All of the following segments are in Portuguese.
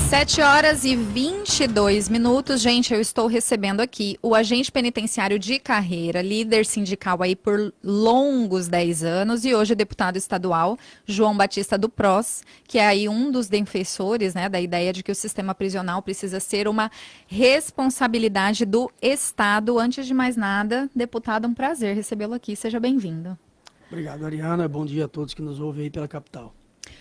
7h22. Gente, eu estou recebendo aqui o agente penitenciário de carreira, líder sindical aí por longos 10 anos e hoje deputado estadual, João Batista do PROS, que é aí um dos defensores, né, da ideia de que o sistema prisional precisa ser uma responsabilidade do Estado. Antes de mais nada, deputado, um prazer recebê-lo aqui. Seja bem-vindo. Obrigado, Ariana. Bom dia a todos que nos ouvem aí pela capital.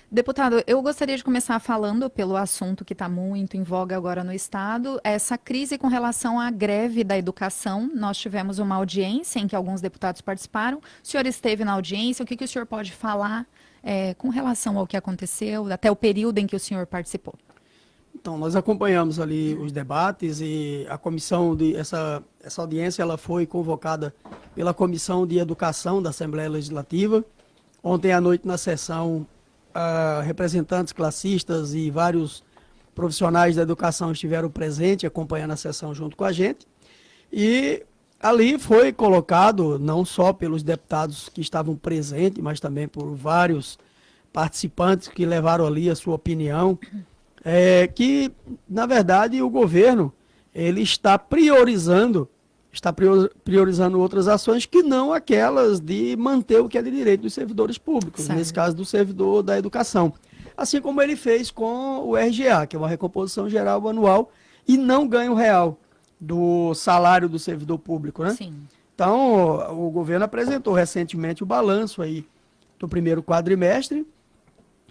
Deputado, eu gostaria de começar falando pelo assunto que está muito em voga agora no Estado, essa crise com relação à greve da educação. Nós tivemos uma audiência em que alguns deputados participaram. O senhor esteve na audiência, o que o senhor pode falar com relação ao que aconteceu, até o período em que o senhor participou? Então, nós acompanhamos ali os debates e a comissão essa audiência ela foi convocada pela Comissão de Educação da Assembleia Legislativa. Ontem à noite, na sessão, representantes classistas e vários profissionais da educação estiveram presentes, acompanhando a sessão junto com a gente. E ali foi colocado, não só pelos deputados que estavam presentes, mas também por vários participantes que levaram ali a sua opinião, que, na verdade, o governo ele está priorizando outras ações que não aquelas de manter o que é de direito dos servidores públicos, certo. Nesse caso do servidor da educação. Assim como ele fez com o RGA, que é uma recomposição geral anual, e não ganho real do salário do servidor público, né? Sim. Então, o governo apresentou recentemente o balanço aí do primeiro quadrimestre.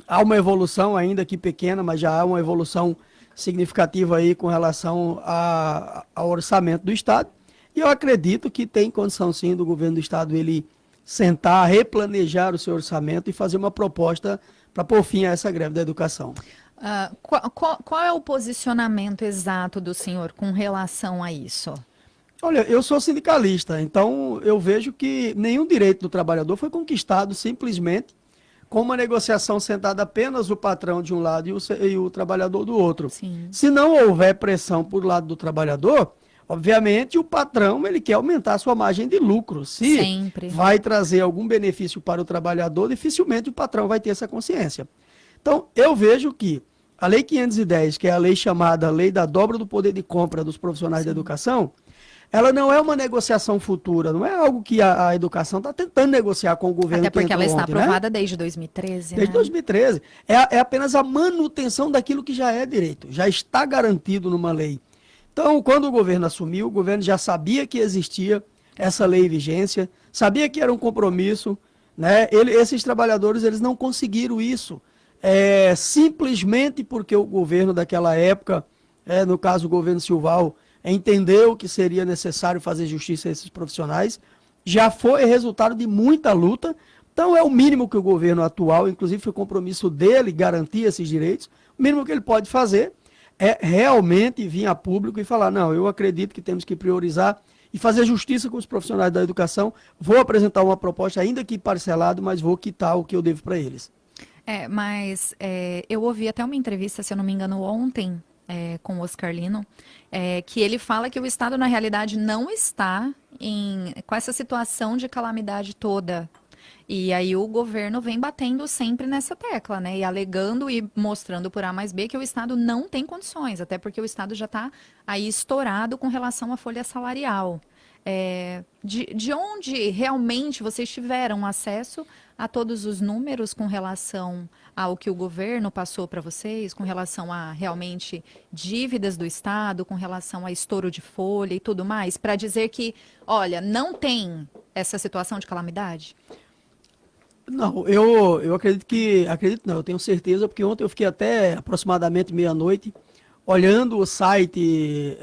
Há uma evolução, ainda que pequena, mas já há uma evolução significativa aí com relação ao orçamento do Estado. E eu acredito que tem condição, sim, do governo do Estado ele sentar, replanejar o seu orçamento e fazer uma proposta para pôr fim a essa greve da educação. Qual é o posicionamento exato do senhor com relação a isso? Olha, eu sou sindicalista, então eu vejo que nenhum direito do trabalhador foi conquistado simplesmente com uma negociação sentada apenas o patrão de um lado e o trabalhador do outro. Sim. Se não houver pressão por lado do trabalhador, obviamente, o patrão ele quer aumentar a sua margem de lucro. Se Sempre. Vai trazer algum benefício para o trabalhador, dificilmente o patrão vai ter essa consciência. Então, eu vejo que a Lei 510, que é a lei chamada Lei da Dobra do Poder de Compra dos Profissionais da Educação, ela não é uma negociação futura, não é algo que a educação está tentando negociar com o governo. Até porque ela está aprovada, né? Desde 2013. Desde 2013. É apenas a manutenção daquilo que já é direito, já está garantido numa lei. Então, quando o governo assumiu, o governo já sabia que existia essa lei em vigência, sabia que era um compromisso, né? Esses trabalhadores eles não conseguiram isso, simplesmente porque o governo daquela época, no caso o governo Silval, entendeu que seria necessário fazer justiça a esses profissionais. Já foi resultado de muita luta, então é o mínimo que o governo atual, inclusive foi compromisso dele garantir esses direitos, o mínimo que ele pode fazer é realmente vir a público e falar, não, eu acredito que temos que priorizar e fazer justiça com os profissionais da educação, vou apresentar uma proposta, ainda que parcelado, mas vou quitar o que eu devo para eles. Eu ouvi até uma entrevista, se eu não me engano, ontem, com o Oscar Lino, que ele fala que o Estado, na realidade, não está com essa situação de calamidade toda. E aí o governo vem batendo sempre nessa tecla, né? E alegando e mostrando por A mais B que o Estado não tem condições, até porque o Estado já está aí estourado com relação à folha salarial. De onde realmente vocês tiveram acesso a todos os números com relação ao que o governo passou para vocês, com relação a realmente dívidas do Estado, com relação a estouro de folha e tudo mais, para dizer que, olha, não tem essa situação de calamidade? Não, eu acredito não, eu tenho certeza, porque ontem eu fiquei até aproximadamente meia-noite olhando o site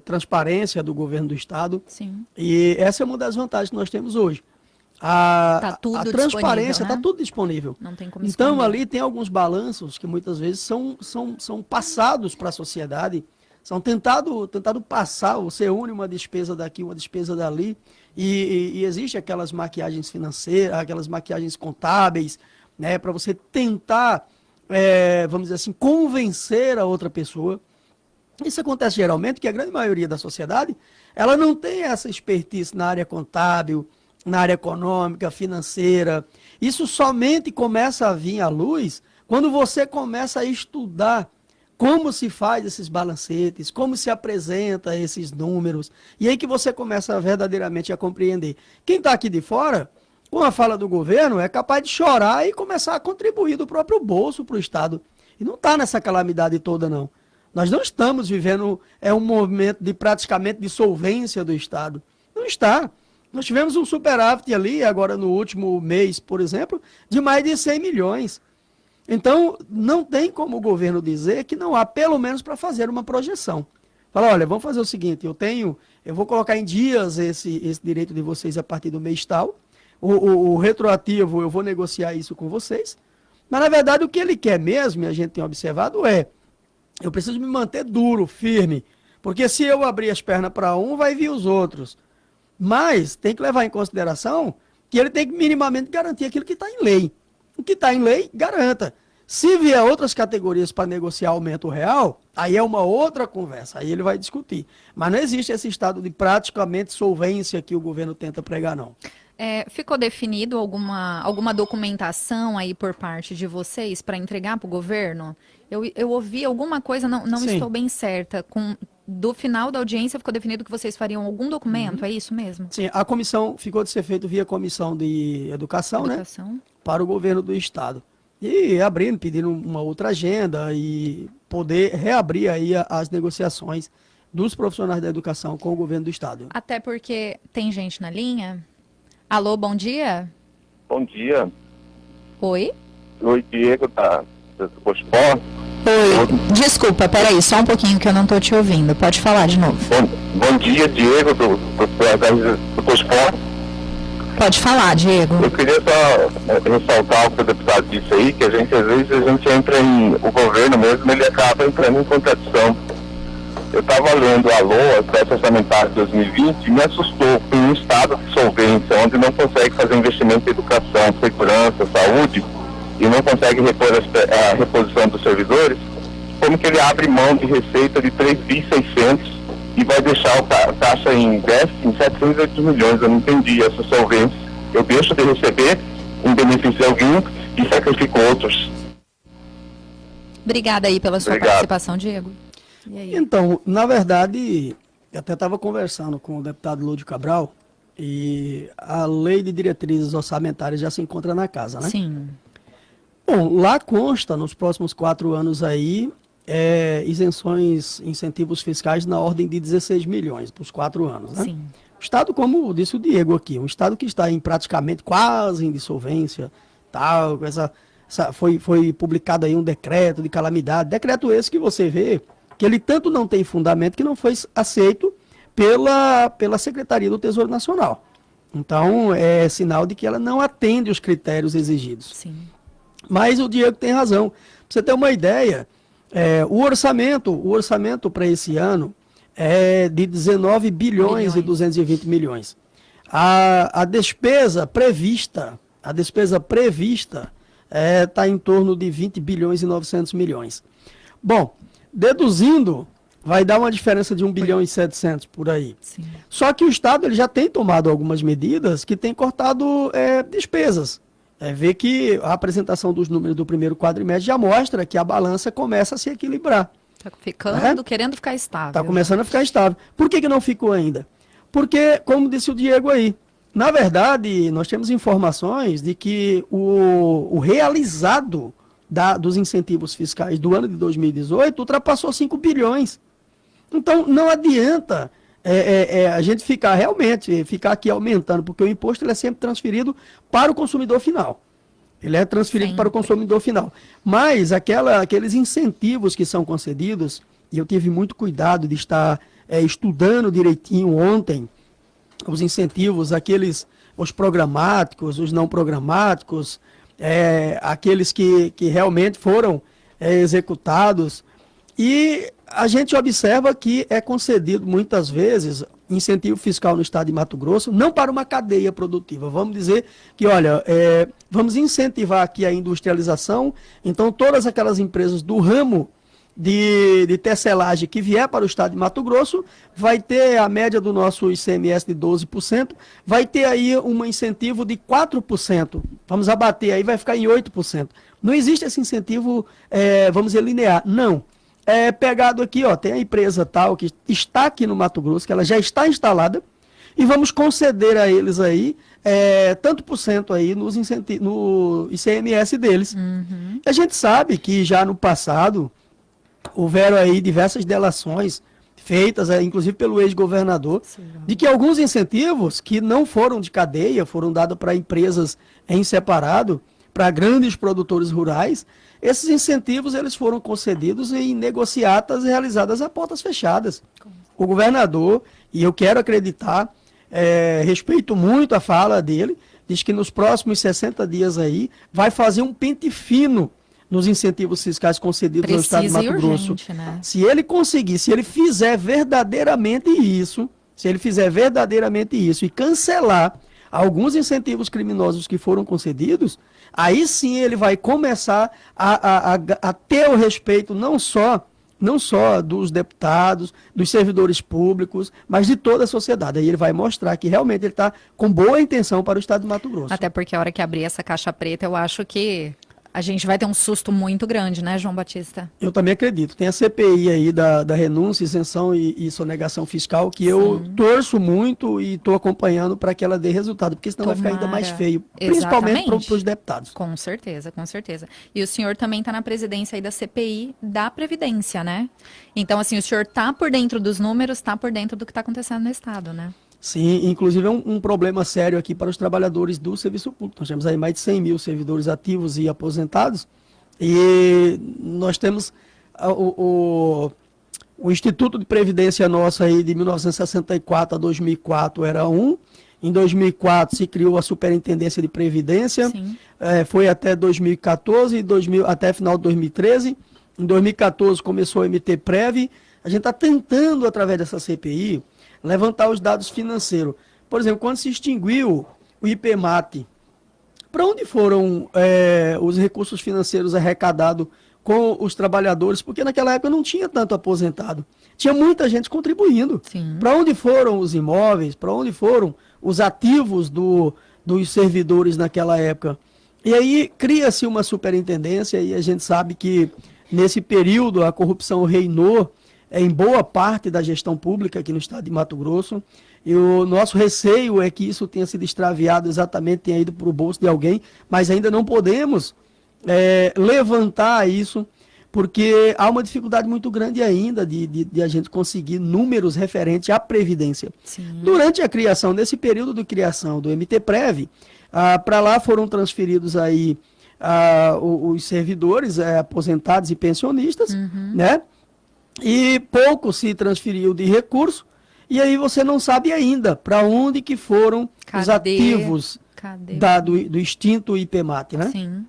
Transparência do Governo do Estado. Sim. E essa é uma das vantagens que nós temos hoje. A transparência está, né? Tudo disponível. Não tem como esconder. Então ali tem alguns balanços que muitas vezes são passados para a sociedade, são tentado passar, você une uma despesa daqui, uma despesa dali, e existe aquelas maquiagens financeiras, aquelas maquiagens contábeis, né, para você tentar, vamos dizer assim, convencer a outra pessoa. Isso acontece geralmente, porque a grande maioria da sociedade, ela não tem essa expertise na área contábil, na área econômica, financeira. Isso somente começa a vir à luz quando você começa a estudar como se faz esses balancetes, como se apresenta esses números, e aí que você começa verdadeiramente a compreender. Quem está aqui de fora, com a fala do governo, é capaz de chorar e começar a contribuir do próprio bolso para o Estado. E não está nessa calamidade toda, não. Nós não estamos vivendo um movimento de praticamente dissolvência do Estado. Não está. Nós tivemos um superávit ali, agora no último mês, por exemplo, de mais de 100 milhões. Então, não tem como o governo dizer que não há, pelo menos, para fazer uma projeção. Fala, olha, vamos fazer o seguinte, eu vou colocar em dias esse direito de vocês a partir do mês tal, o retroativo eu vou negociar isso com vocês, mas na verdade o que ele quer mesmo, e a gente tem observado, eu preciso me manter duro, firme, porque se eu abrir as pernas para um, vai vir os outros. Mas tem que levar em consideração que ele tem que minimamente garantir aquilo que está em lei. O que está em lei, garanta. Se vier outras categorias para negociar aumento real, aí é uma outra conversa, aí ele vai discutir. Mas não existe esse estado de praticamente solvência que o governo tenta pregar, não. Ficou definido alguma documentação aí por parte de vocês para entregar para o governo? Eu ouvi alguma coisa, não estou bem certa. Do final da audiência ficou definido que vocês fariam algum documento, é isso mesmo? Sim, a comissão ficou de ser feito via comissão de educação, né? Para o governo do Estado. E abrindo, pedindo uma outra agenda e poder reabrir aí as negociações dos profissionais da educação com o governo do Estado. Até porque tem gente na linha. Alô, bom dia? Bom dia. Oi? Oi, Diego, do Cospó. Oi, desculpa, peraí, só um pouquinho que eu não tô te ouvindo. Pode falar de novo. Bom dia, Diego, do Cospó. Pode falar, Diego. Eu queria só ressaltar o que o deputado disse aí, que às vezes a gente entra o governo mesmo, ele acaba entrando em contradição. Eu estava lendo a LOA, Crédito Orçamentário de 2020, e me assustou com um estado de solvência, onde não consegue fazer investimento em educação, segurança, saúde, e não consegue repor a reposição dos servidores, como que ele abre mão de receita de 3.600 e vai deixar a taxa em déficit em 708 milhões. Eu não entendi essa solvência. Eu deixo de receber em benefício de alguém e sacrifico outros. Obrigada aí pela sua participação, Diego. E aí? Então, na verdade, eu até estava conversando com o deputado Lúdio Cabral e a lei de diretrizes orçamentárias já se encontra na casa, né? Sim. Bom, lá consta nos próximos 4 anos aí isenções, incentivos fiscais na ordem de 16 milhões para os 4 anos, né? Sim. O Estado, como disse o Diego aqui, um Estado que está em praticamente quase em dissolvência, tal, foi publicado aí um decreto de calamidade, decreto esse que você vê que ele tanto não tem fundamento que não foi aceito pela Secretaria do Tesouro Nacional. Então, é sinal de que ela não atende os critérios exigidos. Sim. Mas o Diego tem razão. Pra você ter uma ideia, o orçamento para esse ano é de 19 bilhões e 220 milhões. A despesa prevista está em torno de 20 bilhões e 900 milhões. Bom, deduzindo, vai dar uma diferença de 1 bilhão e 700 por aí. Sim. Só que o Estado ele já tem tomado algumas medidas que tem cortado despesas. Vê que a apresentação dos números do primeiro quadrimestre já mostra que a balança começa a se equilibrar. Está ficando, querendo ficar estável. Está começando a ficar estável. Por que não ficou ainda? Porque, como disse o Diego aí, na verdade, nós temos informações de que o realizado dos incentivos fiscais do ano de 2018 ultrapassou 5 bilhões. Então, não adianta a gente ficar aqui aumentando, porque o imposto ele é sempre transferido para o consumidor final. Ele é transferido para o consumidor final. Mas aqueles incentivos que são concedidos, e eu tive muito cuidado de estar estudando direitinho ontem, os incentivos, os programáticos, os não programáticos, aqueles que realmente foram executados. E a gente observa que é concedido muitas vezes incentivo fiscal no estado de Mato Grosso, não para uma cadeia produtiva. Vamos dizer que, olha, vamos incentivar aqui a industrialização, então todas aquelas empresas do ramo de tecelagem que vier para o estado de Mato Grosso, vai ter a média do nosso ICMS de 12%, vai ter aí um incentivo de 4%. Vamos abater aí, vai ficar em 8%. Não existe esse incentivo, vamos dizer, linear. Não. pegado aqui, ó, tem a empresa tal que está aqui no Mato Grosso, que ela já está instalada, e vamos conceder a eles aí tanto por cento aí no ICMS deles. Uhum. A gente sabe que já no passado houveram aí diversas delações feitas, inclusive pelo ex-governador, de que alguns incentivos que não foram de cadeia, foram dados para empresas em separado, para grandes produtores rurais, esses incentivos eles foram concedidos em negociatas realizadas a portas fechadas. O governador, e eu quero acreditar, respeito muito a fala dele, diz que nos próximos 60 dias aí vai fazer um pente fino nos incentivos fiscais concedidos no estado de Mato Grosso. Né? Se ele conseguir, se ele fizer verdadeiramente isso, e cancelar alguns incentivos criminosos que foram concedidos, aí sim ele vai começar a ter o respeito não só dos deputados, dos servidores públicos, mas de toda a sociedade. Aí ele vai mostrar que realmente ele está com boa intenção para o estado de Mato Grosso. Até porque a hora que abrir essa caixa preta, eu acho que a gente vai ter um susto muito grande, né, João Batista? Eu também acredito. Tem a CPI aí da renúncia, isenção e sonegação fiscal, que eu torço muito e estou acompanhando para que ela dê resultado, porque senão vai ficar ainda mais feio, principalmente para os deputados. Com certeza, com certeza. E o senhor também está na presidência aí da CPI da Previdência, né? Então, assim, o senhor está por dentro dos números, está por dentro do que está acontecendo no Estado, né? Sim, inclusive é um problema sério aqui para os trabalhadores do serviço público. Nós temos aí mais de 100 mil servidores ativos e aposentados, e nós temos o Instituto de Previdência nosso aí de 1964 a 2004 era em 2004 se criou a Superintendência de Previdência, foi até 2014, até final de 2013, em 2014 começou a MT Prev. A gente está tentando, através dessa CPI, levantar os dados financeiros. Por exemplo, quando se extinguiu o IPMAT, para onde foram os recursos financeiros arrecadados com os trabalhadores? Porque naquela época não tinha tanto aposentado. Tinha muita gente contribuindo. Para onde foram os imóveis? Para onde foram os ativos dos servidores naquela época? E aí cria-se uma superintendência e a gente sabe que nesse período a corrupção reinou em boa parte da gestão pública aqui no estado de Mato Grosso, e o nosso receio é que isso tenha sido extraviado exatamente, tenha ido para o bolso de alguém, mas ainda não podemos levantar isso, porque há uma dificuldade muito grande ainda de a gente conseguir números referentes à Previdência. Durante a criação, nesse período de criação do MT-Prev, para lá foram transferidos aí os servidores aposentados e pensionistas, né? E pouco se transferiu de recurso, e aí você não sabe ainda para onde que foram os ativos do extinto IPMAT, né? Sim,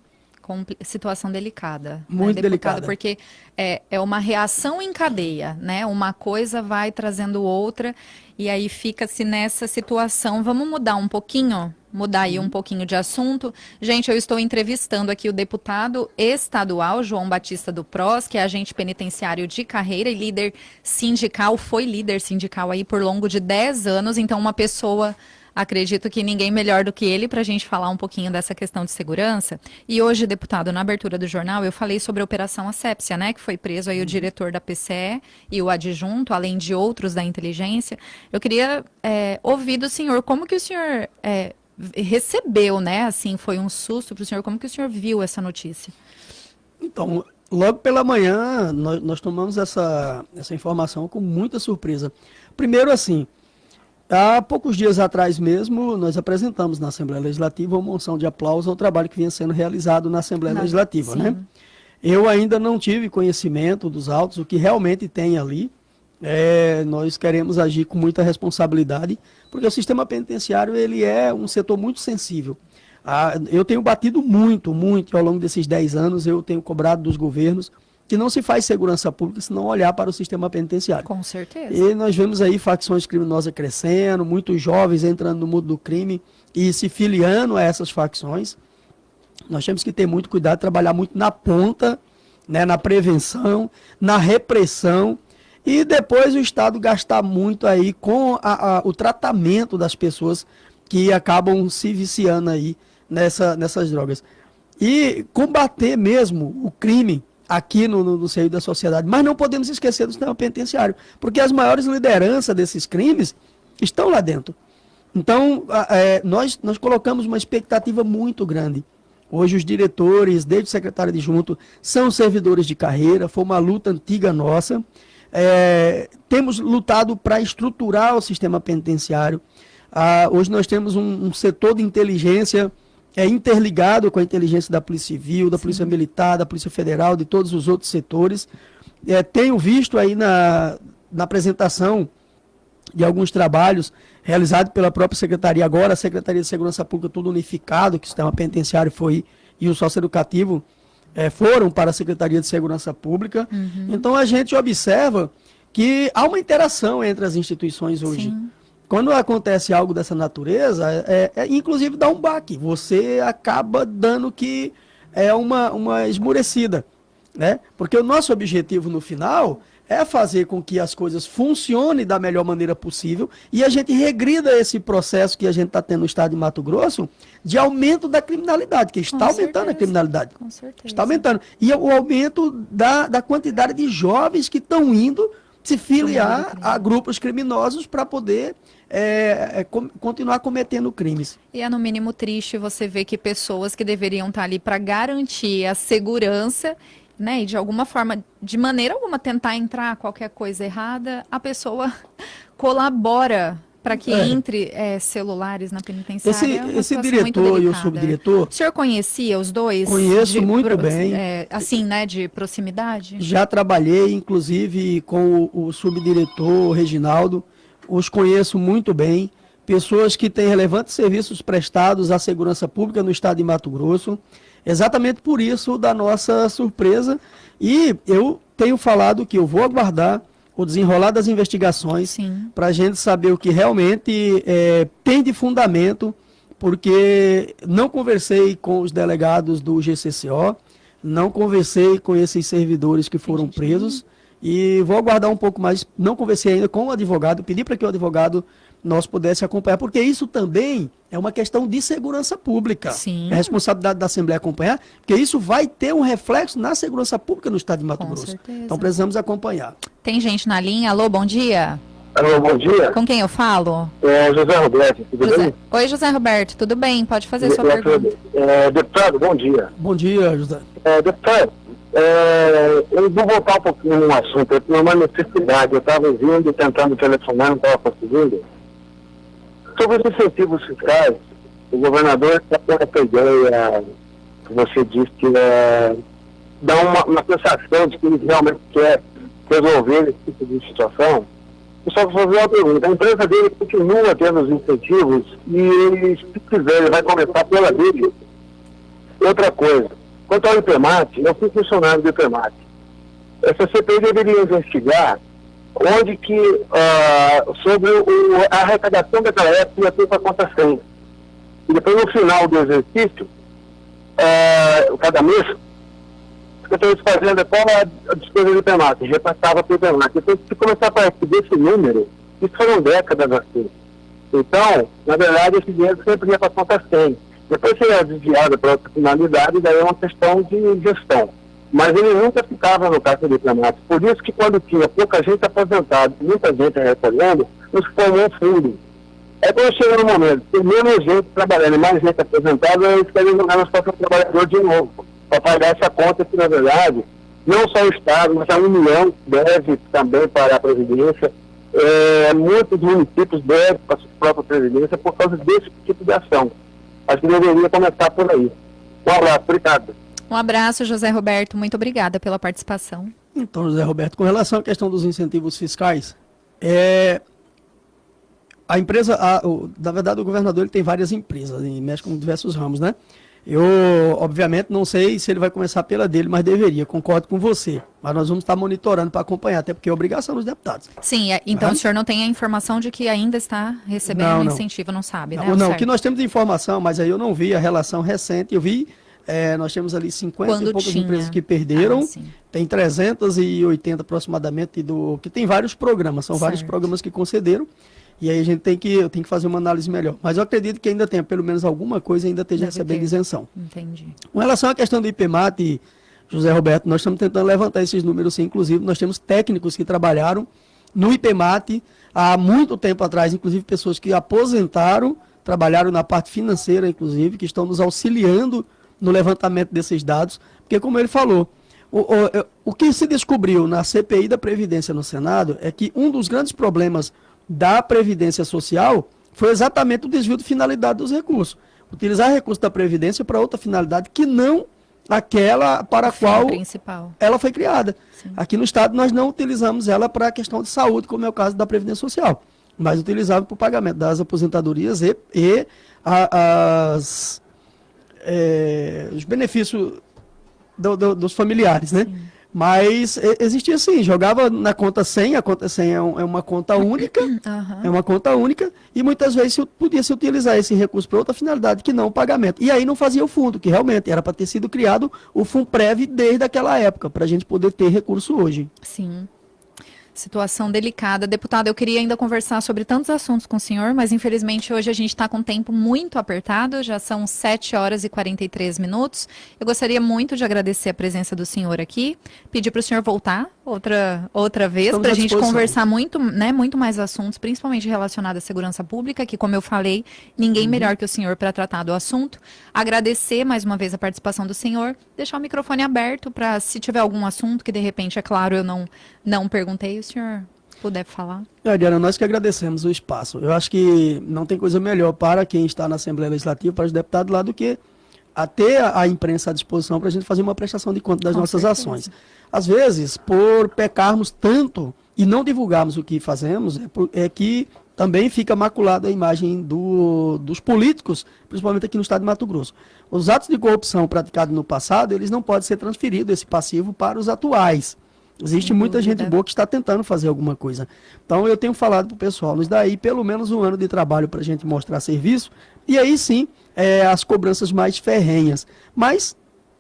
situação delicada. Muito né, delicada. Porque é uma reação em cadeia, né? Uma coisa vai trazendo outra, e aí fica-se nessa situação. Vamos mudar um pouquinho? Mudar aí um pouquinho de assunto. Gente, eu estou entrevistando aqui o deputado estadual João Batista do PROS, que é agente penitenciário de carreira e líder sindical, foi líder sindical aí por longo de 10 anos, então uma pessoa, acredito que ninguém melhor do que ele para a gente falar um pouquinho dessa questão de segurança. E hoje, deputado, na abertura do jornal, eu falei sobre a Operação Asepsia, né, que foi preso aí o diretor da PCE e o adjunto, além de outros da inteligência. Eu queria ouvir do senhor, como que o senhor recebeu, né? Assim, foi um susto para o senhor. Como que o senhor viu essa notícia? Então, logo pela manhã, nós tomamos essa informação com muita surpresa. Primeiro, assim, há poucos dias atrás mesmo, nós apresentamos na Assembleia Legislativa uma moção de aplauso ao trabalho que vinha sendo realizado na Assembleia Legislativa, né? Eu ainda não tive conhecimento dos autos, o que realmente tem ali. Nós queremos agir com muita responsabilidade, porque o sistema penitenciário ele é um setor muito sensível. Eu tenho batido muito ao longo desses 10 anos, eu tenho cobrado dos governos que não se faz segurança pública se não olhar para o sistema penitenciário. Com certeza. E nós vemos aí facções criminosas crescendo, muitos jovens entrando no mundo do crime e se filiando a essas facções. Nós temos que ter muito cuidado, trabalhar muito na ponta, né, na prevenção, na repressão, e depois o Estado gastar muito aí com o tratamento das pessoas que acabam se viciando aí nessas drogas. E combater mesmo o crime, aqui no seio da sociedade. Mas não podemos esquecer do sistema penitenciário, porque as maiores lideranças desses crimes estão lá dentro. Então, nós colocamos uma expectativa muito grande. Hoje os diretores, desde o secretário adjunto, são servidores de carreira, foi uma luta antiga nossa. Temos lutado para estruturar o sistema penitenciário. Hoje nós temos um setor de inteligência interligado com a inteligência da Polícia Civil, da Polícia Militar, da Polícia Federal, de todos os outros setores. Tenho visto aí na apresentação de alguns trabalhos realizados pela própria Secretaria, agora a Secretaria de Segurança Pública, tudo unificado, que o sistema penitenciário foi, e o socioeducativo foram para a Secretaria de Segurança Pública. Uhum. Então a gente observa que há uma interação entre as instituições hoje. Sim. Quando acontece algo dessa natureza, inclusive dá um baque, você acaba dando que é uma esmurecida, né? Porque o nosso objetivo no final é fazer com que as coisas funcionem da melhor maneira possível e a gente regrida esse processo que a gente está tendo no estado de Mato Grosso de aumento da criminalidade, que está aumentando a criminalidade. Com certeza. Está aumentando. E o aumento da quantidade de jovens que estão indo se filiar a grupos criminosos para poder continuar cometendo crimes. E é no mínimo triste você ver que pessoas que deveriam estar ali para garantir a segurança, né, e de alguma forma, de maneira alguma, tentar entrar qualquer coisa errada, a pessoa colabora para que entre celulares na penitenciária. Esse diretor e o subdiretor... O senhor conhecia os dois? Conheço muito bem. Assim, né, de proximidade? Já trabalhei, inclusive, com o subdiretor Reginaldo. Os conheço muito bem. Pessoas que têm relevantes serviços prestados à segurança pública no estado de Mato Grosso. Exatamente por isso da nossa surpresa. E eu tenho falado que eu vou aguardar o desenrolar das investigações para a gente saber o que realmente tem de fundamento, porque não conversei com os delegados do GCCO, não conversei com esses servidores que foram presos e vou aguardar um pouco mais. Não conversei ainda com o advogado, pedi para que o advogado nós pudesse acompanhar, porque isso também é uma questão de segurança pública. Sim. É responsabilidade da Assembleia acompanhar, porque isso vai ter um reflexo na segurança pública no estado de Mato Grosso. Certeza. Então precisamos acompanhar. Tem gente na linha. Alô, bom dia. Alô, bom dia. Com quem eu falo? José Roberto, tudo bem? Oi, José Roberto, tudo bem? Pode fazer sua pergunta. Deputado, bom dia. Bom dia, José. Deputado, eu vou voltar um pouquinho no assunto. Eu tinha uma necessidade, eu estava ouvindo, tentando telefonar, não estava conseguindo. Sobre os incentivos fiscais, o governador está com essa ideia que você disse que dá uma sensação de que ele realmente quer resolver esse tipo de situação. Eu só vou fazer uma pergunta. A empresa dele continua tendo os incentivos e ele, se quiser, ele vai começar pela dele. Outra coisa, quanto ao IPEMAT, eu fui funcionário do IPEMAT. Essa CPI deveria investigar onde que, sobre a arrecadação daquela época ia ter para conta 100. E depois, no final do exercício, cada mês, o Secretaria de Fazenda, qual a despesa do IPEMAT? Repassava para o IPEMAT. Então, se começar a partir desse número, isso foram décadas assim. Então, na verdade, esse dinheiro sempre ia para a conta 100. Depois seria desviado para outra finalidade, daí é uma questão de gestão. Mas ele nunca ficava no caixa do IPEMAT. Por isso que quando tinha pouca gente aposentada, muita gente recolhendo, nos formou um fundo. É quando chega no momento, tem menos gente trabalhando e mais gente aposentada, eles querem jogar nas costas do trabalhador de novo, para pagar essa conta que, na verdade, não só o Estado, mas a União deve também para a Previdência. Muitos municípios devem para a sua própria Previdência por causa desse tipo de ação. Acho que deveria começar por aí. Um abraço, obrigado. Um abraço, José Roberto. Muito obrigada pela participação. Então, José Roberto, com relação à questão dos incentivos fiscais, a empresa, na verdade, o governador ele tem várias empresas e mexe com diversos ramos, né? Eu, obviamente, não sei se ele vai começar pela dele, mas deveria, concordo com você. Mas nós vamos estar monitorando para acompanhar, até porque é obrigação dos deputados. Sim, então o senhor não tem a informação de que ainda está recebendo incentivo, não sabe, né? Não, que nós temos informação, mas aí eu não vi a relação recente, eu vi. Nós temos ali 50 e poucas empresas que perderam, tem 380 aproximadamente, que tem vários programas, são vários programas que concederam, e aí eu tenho que fazer uma análise melhor. Mas eu acredito que ainda tem, pelo menos alguma coisa ainda esteja recebendo isenção. Entendi. Com relação à questão do IPEMAT, José Roberto, nós estamos tentando levantar esses números, sim. Inclusive, nós temos técnicos que trabalharam no IPEMAT há muito tempo atrás, inclusive pessoas que aposentaram, trabalharam na parte financeira, inclusive, que estão nos auxiliando no levantamento desses dados, porque como ele falou, o que se descobriu na CPI da Previdência no Senado é que um dos grandes problemas da Previdência Social foi exatamente o desvio de finalidade dos recursos. Utilizar recursos da Previdência para outra finalidade que não aquela para a qual principal. Ela foi criada. Sim. Aqui no Estado nós não utilizamos ela para a questão de saúde, como é o caso da Previdência Social, mas utilizamos para o pagamento das aposentadorias e os benefícios dos familiares, né? Sim. Mas existia assim, jogava na conta 100, a conta 100 é uma conta única, é uma conta única, e muitas vezes podia se utilizar esse recurso para outra finalidade que não o pagamento. E aí não fazia o fundo, que realmente era para ter sido criado o Funprev desde aquela época, para a gente poder ter recurso hoje. Sim. Situação delicada. Deputada, eu queria ainda conversar sobre tantos assuntos com o senhor, mas infelizmente hoje a gente está com o tempo muito apertado, já são 7 horas e 43 minutos. Eu gostaria muito de agradecer a presença do senhor aqui, pedir para o senhor voltar outra vez, para a gente conversar muito mais assuntos, principalmente relacionados à segurança pública, que como eu falei, ninguém melhor que o senhor para tratar do assunto. Agradecer mais uma vez a participação do senhor, deixar o microfone aberto para, se tiver algum assunto que de repente, é claro, eu não perguntei, o senhor puder falar. Diana, nós que agradecemos o espaço. Eu acho que não tem coisa melhor para quem está na Assembleia Legislativa, para os deputados lá, do que ter a imprensa à disposição para a gente fazer uma prestação de conta das nossas ações. Às vezes, por pecarmos tanto e não divulgarmos o que fazemos, é que também fica maculada a imagem dos políticos, principalmente aqui no estado de Mato Grosso. Os atos de corrupção praticados no passado, eles não podem ser transferidos, esse passivo, para os atuais. Existe muita gente boa que está tentando fazer alguma coisa. Então, eu tenho falado para o pessoal, nos dá aí pelo menos 1 ano de trabalho para a gente mostrar serviço, e aí sim, as cobranças mais ferrenhas. Mas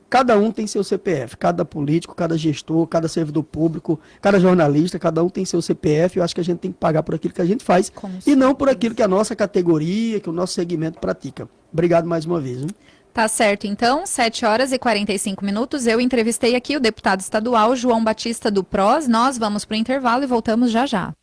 cada um tem seu CPF, cada político, cada gestor, cada servidor público, cada jornalista, cada um tem seu CPF. Eu acho que a gente tem que pagar por aquilo que a gente faz e não por aquilo que a nossa categoria, que o nosso segmento pratica. Obrigado mais uma vez. Hein? Tá certo, então, 7 horas e 45 minutos. Eu entrevistei aqui o deputado estadual João Batista do PROS. Nós vamos para o intervalo e voltamos já já.